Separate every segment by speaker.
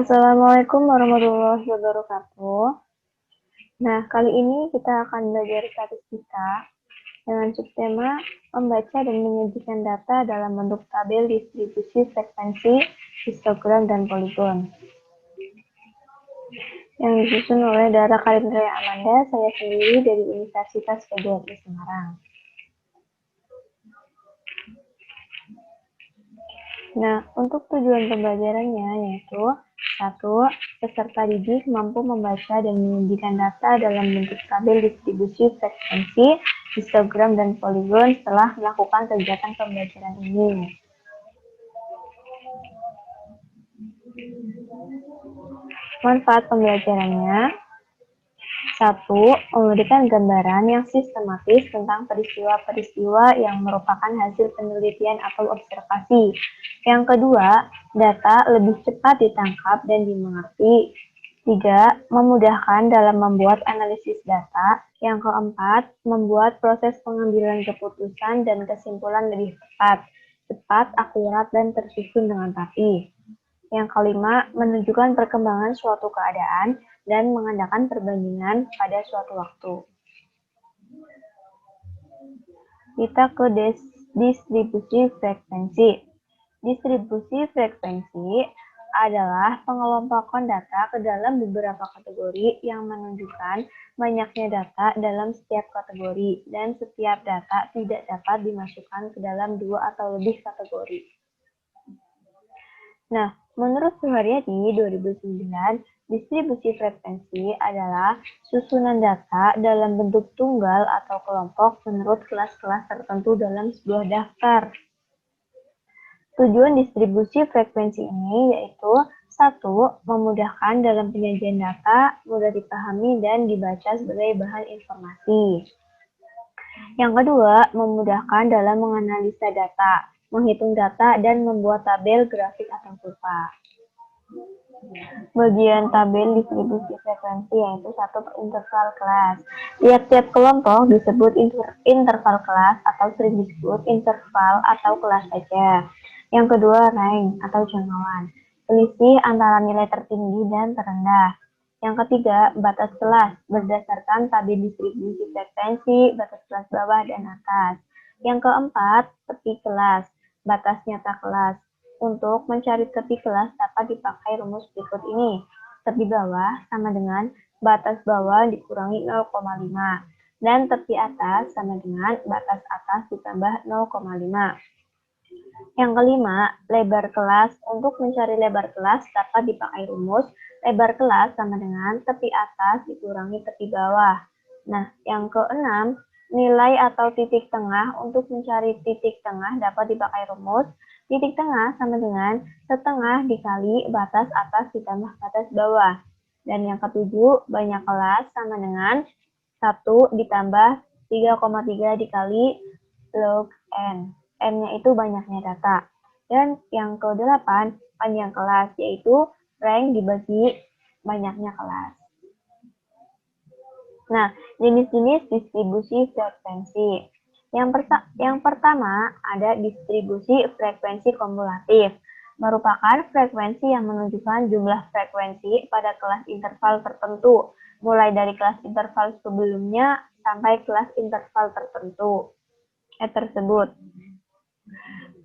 Speaker 1: Assalamualaikum warahmatullahi wabarakatuh. Nah, kali ini kita akan belajar statistika dengan subtema membaca dan menyajikan data dalam bentuk tabel distribusi frekuensi, histogram, dan poligon. Yang disusun oleh Dara Karindria Amanda, saya sendiri dari Universitas PGRI Semarang. Nah, untuk tujuan pembelajarannya yaitu 1. Peserta didik mampu membaca dan menyajikan data dalam bentuk tabel distribusi frekuensi, histogram, dan poligon setelah melakukan kegiatan pembelajaran ini. Manfaat pembelajarannya: 1. Memberikan gambaran yang sistematis tentang peristiwa-peristiwa yang merupakan hasil penelitian atau observasi. Yang kedua, data lebih cepat ditangkap dan dimengerti. 3. Memudahkan dalam membuat analisis data. Yang keempat, membuat proses pengambilan keputusan dan kesimpulan lebih cepat, akurat, dan tersusun dengan rapi. Yang kelima, menunjukkan perkembangan suatu keadaan dan mengadakan perbandingan pada suatu waktu. Kita ke distribusi frekuensi. Distribusi frekuensi adalah pengelompokan data ke dalam beberapa kategori yang menunjukkan banyaknya data dalam setiap kategori, dan setiap data tidak dapat dimasukkan ke dalam 2 atau lebih kategori. Nah, menurut Suharyadi 2009, distribusi frekuensi adalah susunan data dalam bentuk tunggal atau kelompok menurut kelas-kelas tertentu dalam sebuah daftar. Tujuan distribusi frekuensi ini yaitu 1. Memudahkan dalam penyajian data, mudah dipahami dan dibaca sebagai bahan informasi. Yang kedua, memudahkan dalam menganalisa data, menghitung data, dan membuat tabel, grafik, atau kurva. Bagian tabel distribusi frekuensi yaitu 1. Interval kelas. Tiap-tiap kelompok disebut interval kelas atau sering disebut interval atau kelas saja. Yang kedua, range atau jangkauan. Selisih antara nilai tertinggi dan terendah. Yang ketiga, batas kelas berdasarkan tabel distribusi frekuensi, batas kelas bawah dan atas. Yang keempat, tepi kelas, batas nyata kelas. Untuk mencari tepi kelas dapat dipakai rumus berikut ini. Tepi bawah sama dengan batas bawah dikurangi 0,5 dan tepi atas sama dengan batas atas ditambah 0,5. Yang kelima, lebar kelas. Untuk mencari lebar kelas dapat dipakai rumus lebar kelas sama dengan tepi atas dikurangi tepi bawah. Nah, yang keenam, nilai atau titik tengah. Untuk mencari titik tengah dapat dipakai rumus titik tengah sama dengan setengah dikali batas atas ditambah batas bawah. Dan yang ketujuh, banyak kelas sama dengan 1 ditambah 3,3 dikali log n. N-nya itu banyaknya data. Dan yang ke-8, panjang kelas, yaitu rank dibagi banyaknya kelas. Nah, jenis-jenis distribusi frekuensi. Yang pertama ada distribusi frekuensi kumulatif, merupakan frekuensi yang menunjukkan jumlah frekuensi pada kelas interval tertentu, mulai dari kelas interval sebelumnya sampai kelas interval tertentu tersebut.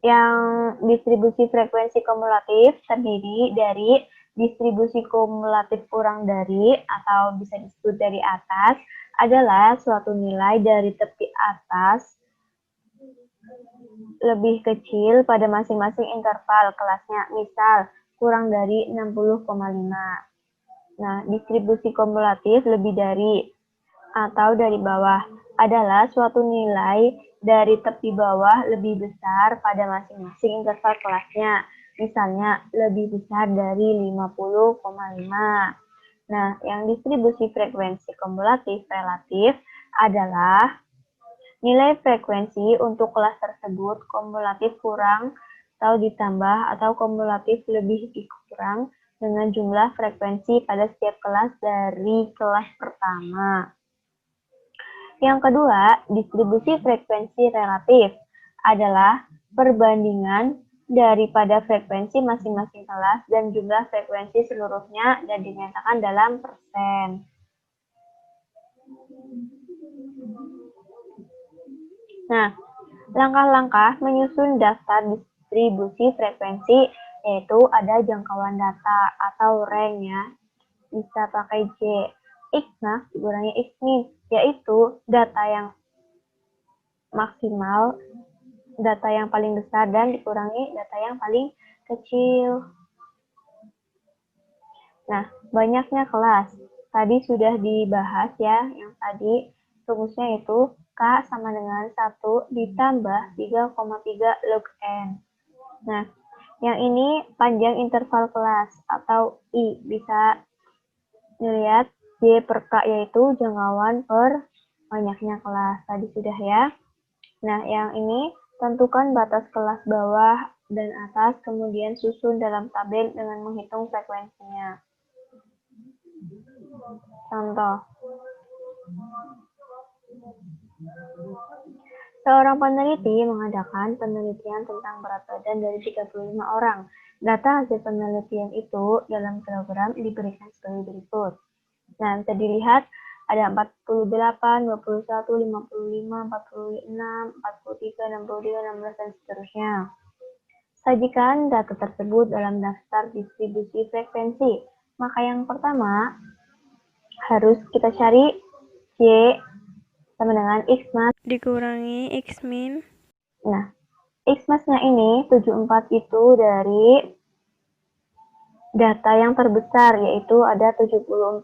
Speaker 1: Yang distribusi frekuensi kumulatif terdiri dari distribusi kumulatif kurang dari atau bisa disebut dari atas adalah suatu nilai dari tepi atas lebih kecil pada masing-masing interval kelasnya, misal kurang dari 60,5. Nah, distribusi kumulatif lebih dari atau dari bawah adalah suatu nilai dari tepi bawah lebih besar pada masing-masing interval kelasnya, misalnya lebih besar dari 50,5. Nah, yang distribusi frekuensi kumulatif relatif adalah nilai frekuensi untuk kelas tersebut kumulatif kurang atau ditambah atau kumulatif lebih dikurang dengan jumlah frekuensi pada setiap kelas dari kelas pertama. Yang kedua, distribusi frekuensi relatif adalah perbandingan daripada frekuensi masing-masing kelas dan jumlah frekuensi seluruhnya dan dinyatakan dalam persen. Nah, langkah-langkah menyusun daftar distribusi frekuensi yaitu ada jangkauan data atau rank ya. Bisa pakai J. Xmax dikurangi Xmin, yaitu data yang maksimal, data yang paling besar dan dikurangi data yang paling kecil. Nah, banyaknya kelas. Tadi sudah dibahas ya, yang tadi rumusnya itu K sama dengan 1 ditambah 3,3 log N. Nah, yang ini panjang interval kelas atau I. Bisa dilihat Y per K yaitu jangkauan per banyaknya kelas. Tadi sudah ya. Nah, yang ini tentukan batas kelas bawah dan atas, kemudian susun dalam tabel dengan menghitung frekuensinya. Contoh. Seorang peneliti mengadakan penelitian tentang berat badan dari 35 orang. Data hasil penelitian itu dalam kilogram diberikan sebagai berikut. Nah, bisa dilihat ada 48, 21, 55, 46, 43, 63, 16, dan seterusnya. Sajikan data tersebut dalam daftar distribusi frekuensi. Maka yang pertama, harus kita cari Y sama dengan Xmax
Speaker 2: dikurangi Xmin.
Speaker 1: Nah, Xmax-nya ini 74 itu dari data yang terbesar, yaitu ada 74.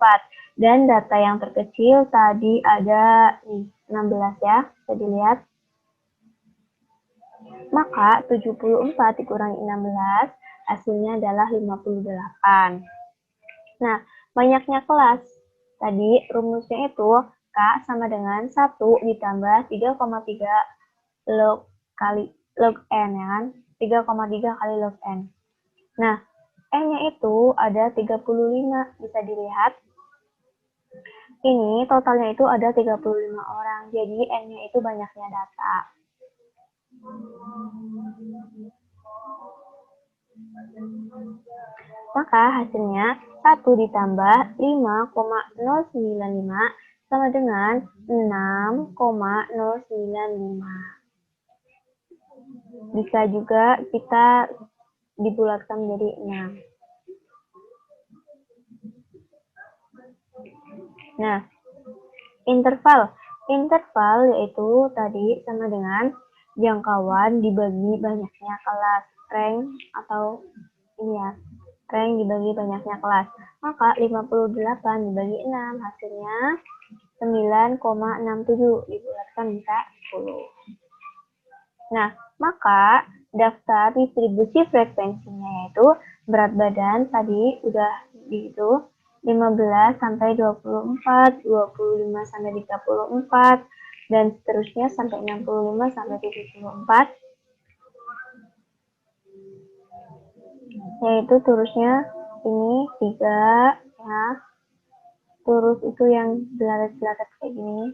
Speaker 1: Dan data yang terkecil tadi ada 16 ya, bisa dilihat. Maka 74 dikurangi 16, hasilnya adalah 58. Nah, banyaknya kelas. Tadi rumusnya itu K sama dengan 1 ditambah 3,3 log kali log N ya kan? 3,3 kali log N. Nah, N-nya itu ada 35, bisa dilihat. Ini totalnya itu ada 35 orang, jadi N-nya itu banyaknya data. Maka hasilnya 1 ditambah 5,095 sama dengan 6,095. Bisa juga kita dibulatkan menjadi 6. Nah, interval. Interval yaitu tadi sama dengan jangkauan dibagi banyaknya kelas. Rank atau ini ya, rank dibagi banyaknya kelas. Maka 58 dibagi 6 hasilnya 9,67 dibulatkan bisa 10. Nah, maka daftar distribusi frekuensinya yaitu berat badan tadi udah gitu 15 sampai 24, 25 sampai 34, dan seterusnya sampai 65 sampai 74. Yaitu terusnya ini 3 ya. Terus itu yang belaret-belaret kayak gini.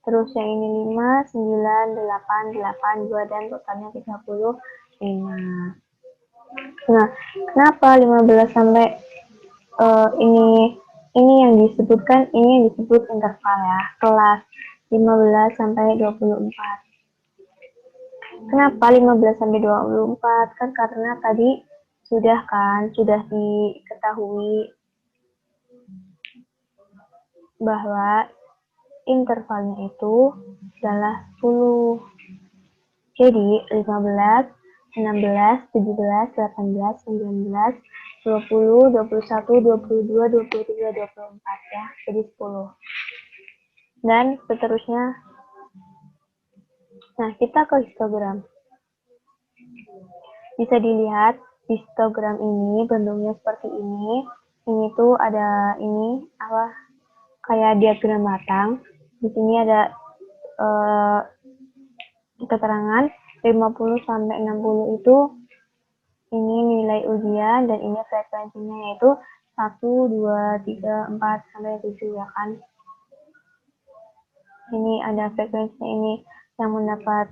Speaker 1: Terus yang ini 5, 9, 8, 8, 2, dan totalnya 35. Nah, kenapa 15 sampai ini yang disebutkan, ini yang disebut interval ya, kelas 15 sampai 24. Kenapa 15 sampai 24? Kan karena tadi sudah diketahui bahwa intervalnya itu adalah 10. Jadi 15, 16, 17, 18, 19, 20, 21, 22, 23, 24 ya. Jadi 10. Dan seterusnya. Nah, kita ke histogram. Bisa dilihat histogram ini bentuknya seperti ini. Ini tuh ada ini apa? Kayak diagram batang. Di sini ada keterangan 50 sampai 60 itu ini nilai ujian dan ini frekuensinya yaitu 1, 2, 3, 4 sampai 7 ya kan. Ini ada frekuensinya ini yang mendapat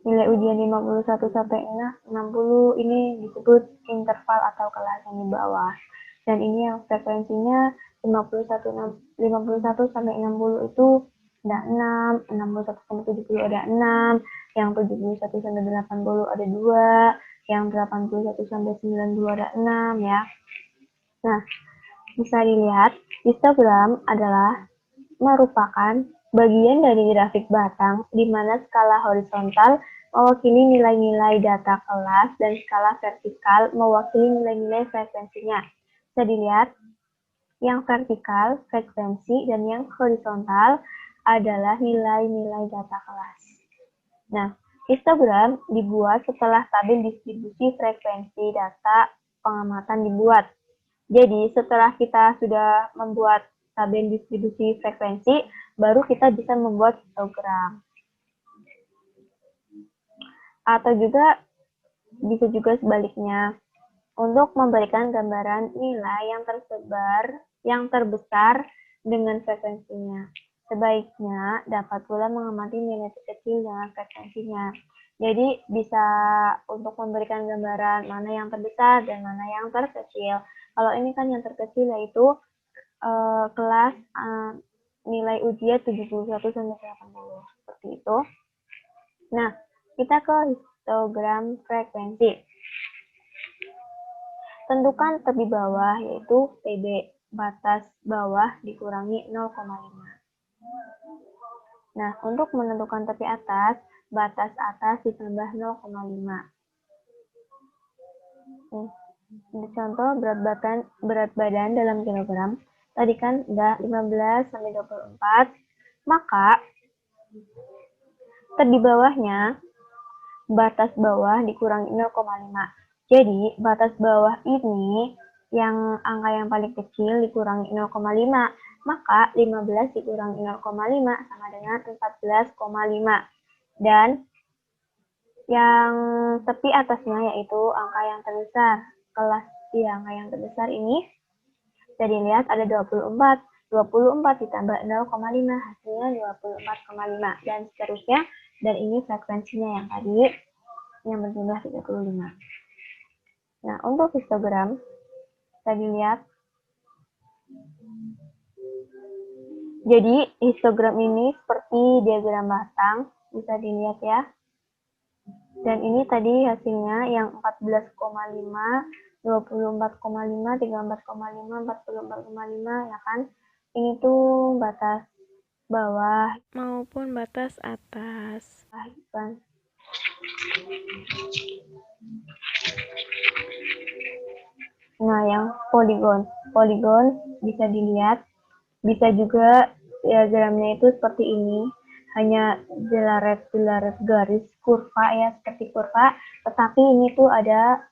Speaker 1: Nilai ujian 51 sampai 60 ini disebut interval atau kelas yang di bawah. Dan ini yang frekuensinya 51 sampai 60 itu ada 6, 61 sampai 70 ada 6, yang 71 sampai 80 ada 2, yang 81 sampai 92 ada 6 ya. Nah, bisa dilihat histogram adalah merupakan bagian dari grafik batang di mana skala horizontal mewakili nilai-nilai data kelas dan skala vertikal mewakili nilai-nilai frekuensinya. Bisa dilihat, yang vertikal frekuensi dan yang horizontal adalah nilai-nilai data kelas. Nah, histogram dibuat setelah tabel distribusi frekuensi data pengamatan dibuat. Jadi, setelah kita sudah membuat tabel distribusi frekuensi, baru kita bisa membuat histogram. Atau juga bisa juga sebaliknya, untuk memberikan gambaran nilai yang terbesar dengan frekuensinya. Sebaiknya dapat pula mengamati nilai terkecil dengan frekuensinya. Jadi bisa untuk memberikan gambaran mana yang terbesar dan mana yang terkecil. Kalau ini kan yang terkecil yaitu kelas nilai ujian 71 sampai 80 seperti itu. Nah, kita ke histogram frekuensi. Tentukan tepi bawah yaitu TB, batas bawah dikurangi 0,5. Nah, untuk menentukan tepi atas, batas atas ditambah 0,5. Contoh berat badan dalam kilogram. Tadi kan udah 15 sampai 24. Maka tepi bawahnya batas bawah dikurangi 0,5. Jadi, batas bawah ini yang angka yang paling kecil dikurangi 0,5. Maka 15 dikurangi 0,5 sama dengan 14,5. Dan yang tepi atasnya yaitu angka yang terbesar. Angka yang terbesar ini bisa dilihat ada 24. 24 ditambah 0,5 hasilnya 24,5 dan seterusnya. Dan ini frekuensinya yang tadi yang berjumlah 35. Nah, untuk histogram bisa dilihat. Jadi, histogram ini seperti diagram batang, bisa dilihat ya. Dan ini tadi hasilnya yang 14,5, 24,5, 34,5, 44,5 ya kan. Ini tuh batas bawah
Speaker 2: maupun batas atas.
Speaker 1: Kan. Nah, yang poligon bisa dilihat, bisa juga diagramnya itu seperti ini, hanya jelaret garis kurva ya, seperti kurva, tetapi ini tuh ada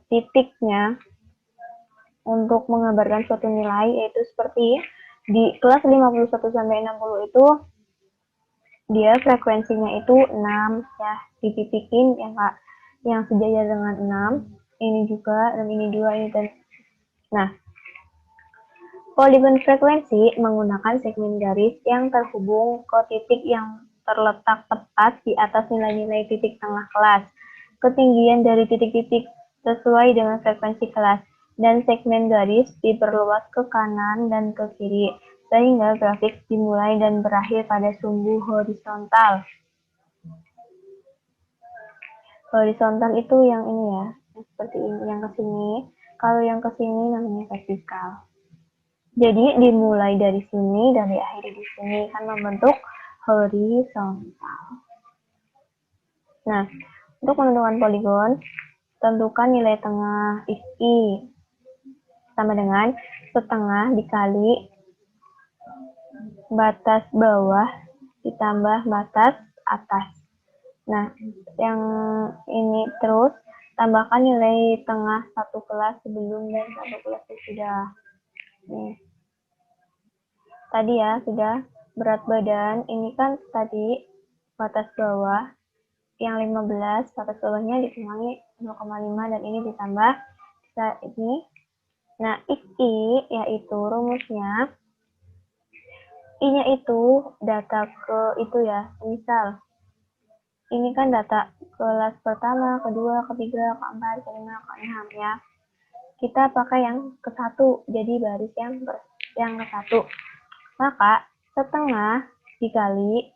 Speaker 1: titiknya untuk menggambarkan suatu nilai, yaitu seperti di kelas 51 sampai 60 itu dia frekuensinya itu 6 ya, dititikin yang sejajar dengan 6, ini juga dan ini juga ini dan nah, poligon frekuensi menggunakan segmen garis yang terhubung ke titik yang terletak tepat di atas nilai-nilai titik tengah kelas. Ketinggian dari titik-titik sesuai dengan frekuensi kelas, dan segmen garis diperluas ke kanan dan ke kiri, sehingga grafik dimulai dan berakhir pada sumbu horizontal. Horizontal itu yang ini ya, seperti ini, yang ke sini. Kalau yang ke sini namanya vertikal. Jadi dimulai dari sini dan diakhiri di sini kan membentuk horizontal. Nah, untuk menentukan poligon, tentukan nilai tengah XY sama dengan setengah dikali batas bawah ditambah batas atas. Nah, yang ini terus tambahkan nilai tengah satu kelas sebelum dan satu kelas sesudah. Nih. Tadi ya sudah berat badan, ini kan tadi batas bawah yang 15, batas bawahnya dikurangi 0,5 dan ini ditambah bisa ini. Nah, XI yaitu rumusnya, I-nya itu data ke itu ya, misal ini kan data kelas pertama, kedua, ketiga, keempat, kelima, keenam ya. Kita pakai yang ke-1, jadi baris yang ke-1. Maka setengah dikali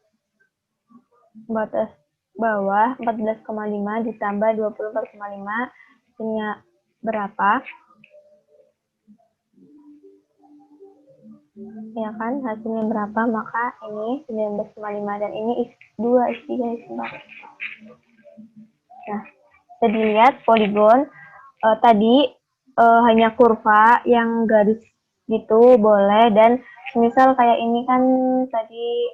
Speaker 1: batas bawah 14,5 ditambah 24,5 hasilnya berapa? Ya kan, hasilnya berapa? Maka ini 19,5 dan ini X2, X3, X4. Nah, bisa dilihat poligon tadi hanya kurva yang garis gitu boleh, dan misal kayak ini kan tadi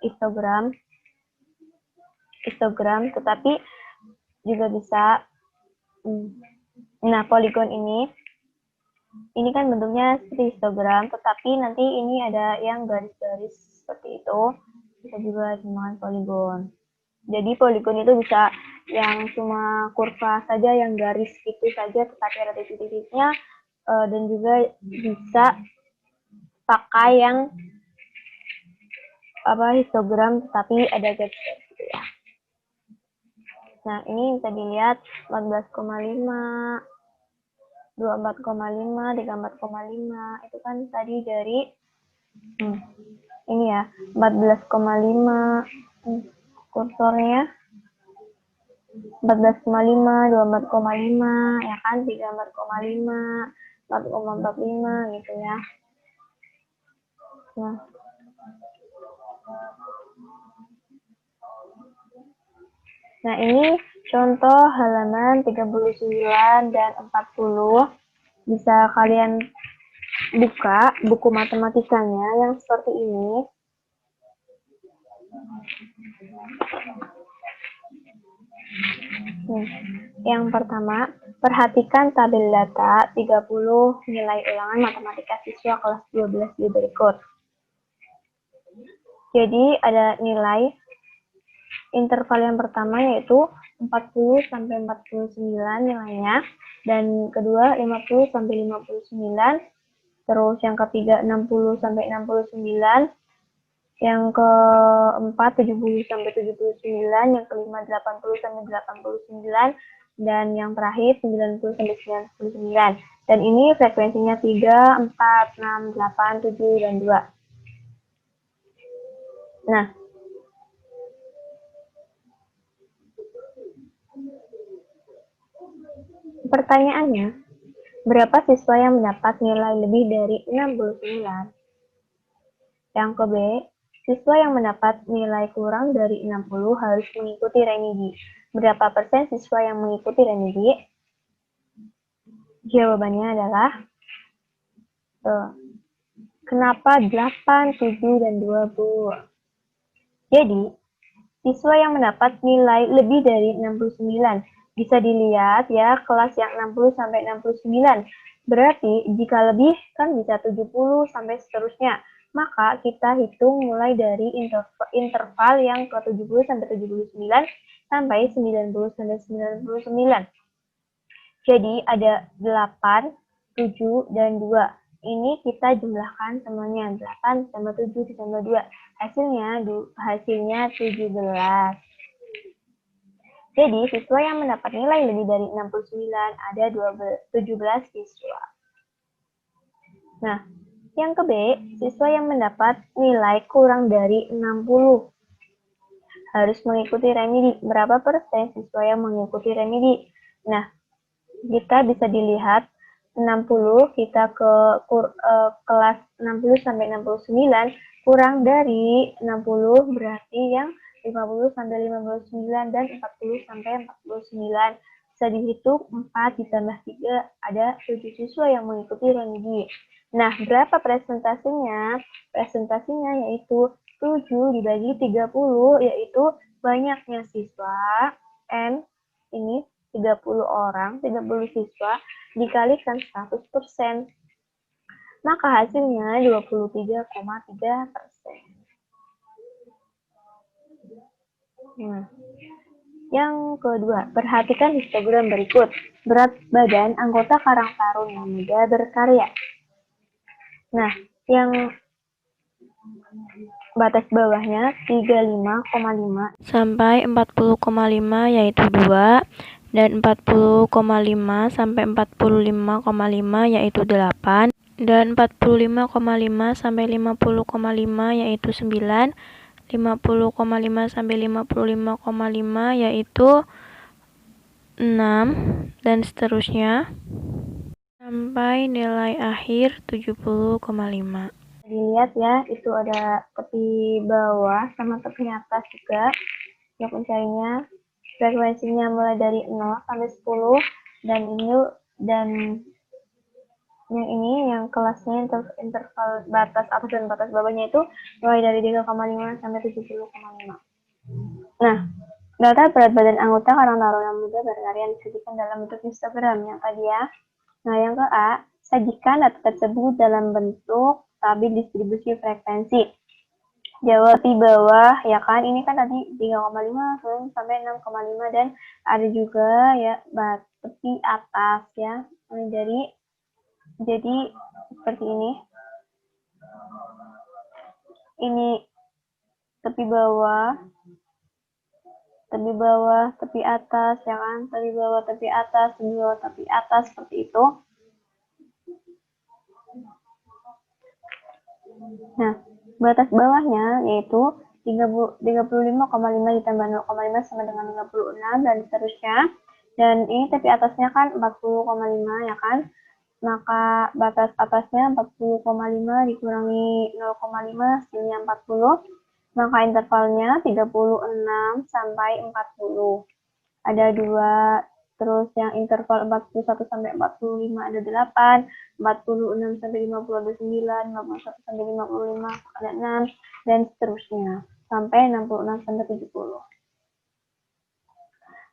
Speaker 1: histogram, tetapi juga bisa. Nah, poligon ini kan bentuknya seperti histogram, tetapi nanti ini ada yang garis-garis seperti itu, bisa juga dinamakan poligon. Jadi poligon itu bisa yang cuma kurva saja, yang garis itu saja, tetapi ada titik-titiknya, dan juga bisa pakai yang histogram tetapi ada garis gitu ya. Nah, ini bisa dilihat 14,5, 24,5, 34,5 itu kan tadi dari ini ya, 14,5 kursornya 14,5, 24,5 ya kan, 34,5, 4,45 gitu ya. Nah, ini contoh halaman 39 dan 40. Bisa kalian buka buku matematikanya yang seperti ini. Yang pertama, perhatikan tabel data 30 nilai ulangan matematika siswa kelas 12 di berikut. Jadi ada nilai interval yang pertama yaitu 40 sampai 49 nilainya, dan kedua 50 sampai 59, terus yang ketiga 60 sampai 69, yang keempat 70 sampai 79, yang kelima 80 sampai 89, dan yang terakhir 90 sampai 99. Dan ini frekuensinya 3, 4, 6, 8, 7, dan 2. Nah, pertanyaannya, berapa siswa yang mendapat nilai lebih dari 69? Yang ke B, siswa yang mendapat nilai kurang dari 60 harus mengikuti remedi. Berapa persen siswa yang mengikuti remedi? Jawabannya adalah kenapa 8, 7, dan 20? Jadi, siswa yang mendapat nilai lebih dari 69 bisa dilihat ya, kelas yang 60 sampai 69. Berarti jika lebih kan bisa 70 sampai seterusnya. Maka kita hitung mulai dari interval yang ke 70 sampai 79 sampai 90 sampai 99. Jadi ada 8, 7, dan 2. Ini kita jumlahkan semuanya, 8 tambah 7 ditambah 2. Hasilnya 17. Jadi siswa yang mendapat nilai lebih dari 69 ada 17 siswa. Nah, yang ke B, siswa yang mendapat nilai kurang dari 60 harus mengikuti remedi. Berapa persen siswa yang mengikuti remedi? Nah, kita bisa dilihat 60 kita ke kelas 60 sampai 69 kurang dari 60 berarti yang 50 sampai 59 dan 40 sampai 49. Bisa dihitung 4 ditambah 3 ada 7 siswa yang mengikuti remedi. Nah, berapa presentasinya? Presentasinya yaitu 7 dibagi 30, yaitu banyaknya siswa N ini 30 orang, 30 siswa dikalikan 100%. Maka hasilnya 23,3%. Yang kedua, perhatikan histogram berikut. Berat badan anggota Karang Taruna Muda Berkarya. Nah, yang batas bawahnya 35,5
Speaker 2: sampai 40,5 yaitu 2, dan 40,5 sampai 45,5 yaitu 8, dan 45,5 sampai 50,5 yaitu 9, 50,5 sampai 55,5 yaitu 6, dan seterusnya sampai nilai akhir 70,5.
Speaker 1: Dilihat ya, itu ada tepi bawah sama tepi atas juga. Untuk mencarinya, frekuensinya mulai dari 0 sampai 10, dan yang ini yang kelasnya interval batas atas dan batas bawahnya itu mulai dari 3,5 sampai 70,5. Nah, data berat badan anggota Karang Taruna Muda berkarya disajikan dalam bentuk histogram yang tadi ya. Nah, yang ke A, sajikan data tersebut dalam bentuk tabel distribusi frekuensi. Jawab di bawah, ya kan? Ini kan tadi 3,5 sampai 6,5 dan ada juga ya tepi atas ya. Jadi seperti ini. Ini tepi bawah, tepi atas, ya kan? Tepi bawah, tepi atas, tepi bawah, tepi atas, seperti itu. Nah, batas bawahnya yaitu 35,5 ditambah 0,5 sama dengan 56 dan seterusnya. Dan ini tepi atasnya kan 40,5 ya kan? Maka batas atasnya 40,5 dikurangi 0,5 hasilnya 40. Maka intervalnya 36 sampai 40. Ada 2, terus yang interval 41 sampai 45 ada 8, 46 sampai 50 ada 9, 51 sampai 55 ada 6, dan seterusnya sampai 66 sampai 70.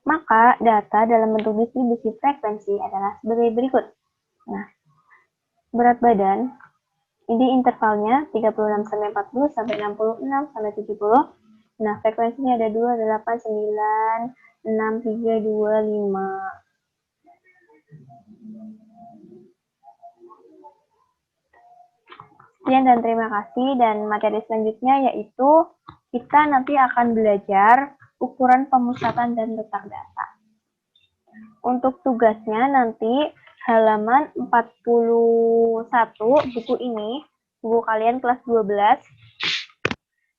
Speaker 1: Maka data dalam bentuk distribusi frekuensi adalah sebagai berikut. Nah, berat badan ini intervalnya 36 sampai 40 sampai 66 sampai 70. Nah, frekuensinya ada 2, 8, 9, 6, 3, 2, 5. Sekian dan terima kasih, dan materi selanjutnya yaitu kita nanti akan belajar ukuran pemusatan dan letak data. Untuk tugasnya nanti halaman 41 buku ini, buku kalian kelas 12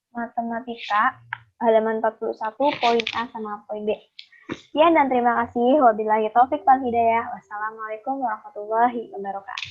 Speaker 1: matematika, halaman 41 poin A sama poin B. Sekian dan terima kasih. Wabillahi taufik wal hidayah. Wassalamualaikum warahmatullahi wabarakatuh.